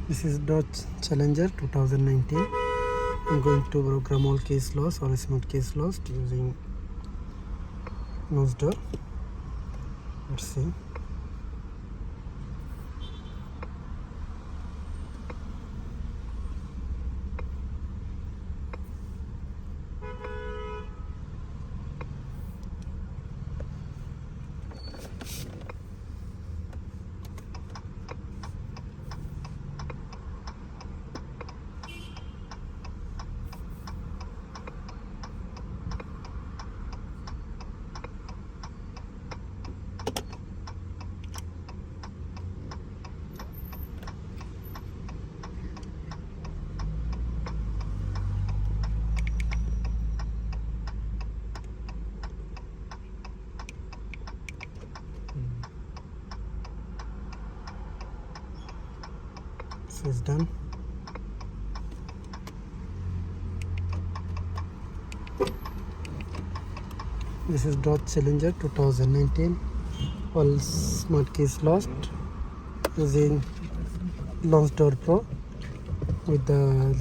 This is Dodge Challenger 2019. I'm going to program all case loss or smooth case loss using Lonsdor. Let's see. So it's done. This is Dodge Challenger 2019. All smart keys lost using Lonsdor Pro with the